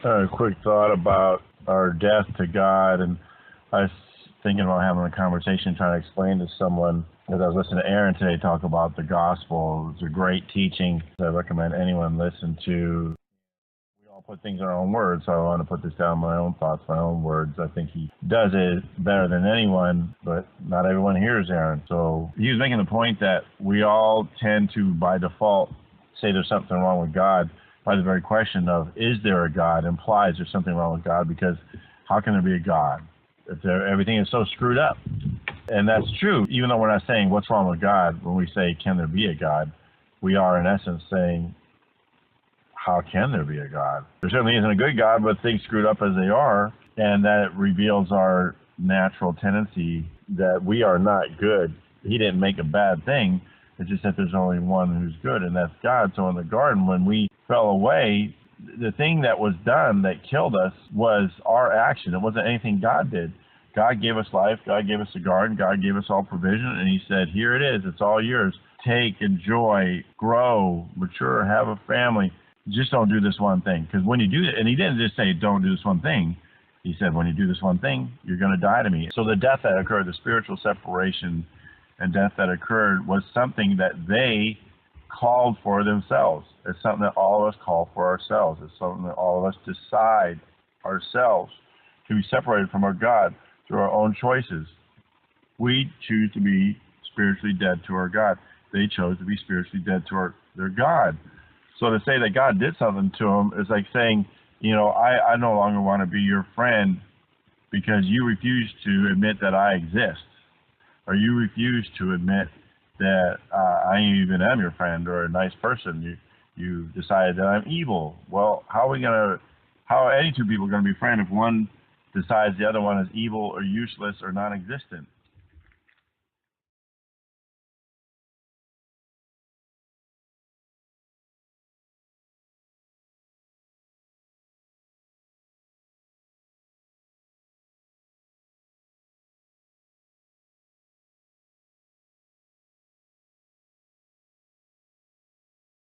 A quick thought about our death to God, and I was thinking about having a conversation, trying to explain to someone, as I was listening to Aaron today talk about the gospel. It's a great teaching that I recommend anyone listen to. We all put things in our own words, so I want to put this down in my own thoughts, my own words. I think he does it better than anyone, but not everyone hears Aaron. So he was making the point that we all tend to, by default, say there's something wrong with God. By the very question of, is there a God, implies there's something wrong with God, because how can there be a God if everything is so screwed up? And that's true, even though we're not saying what's wrong with God. When we say, can there be a God, we are in essence saying, how can there be a God? There certainly isn't a good God, but things screwed up as they are, and that reveals our natural tendency that we are not good. He didn't make a bad thing. It's just that there's only one who's good, and that's God. So in the garden, when we fell away, the thing that was done that killed us was our action. It wasn't anything God did. God gave us life. God gave us a garden. God gave us all provision, and he said, here it is. It's all yours. Take, enjoy, grow, mature, have a family. Just don't do this one thing. Because when you do it, and he didn't just say, don't do this one thing. He said, when you do this one thing, you're going to die to me. So the death that occurred, the spiritual separation and death that occurred, was something that they called for themselves. It's something that all of us call for ourselves. It's something that all of us decide ourselves to be separated from our God through our own choices. We choose to be spiritually dead to our God. They chose to be spiritually dead to their God. So to say that God did something to them is like saying, I no longer want to be your friend because you refuse to admit that I exist. Or you refuse to admit that I even am your friend or a nice person. You decided that I'm evil. Well, how are any two people going to be friends if one decides the other one is evil or useless or non-existent?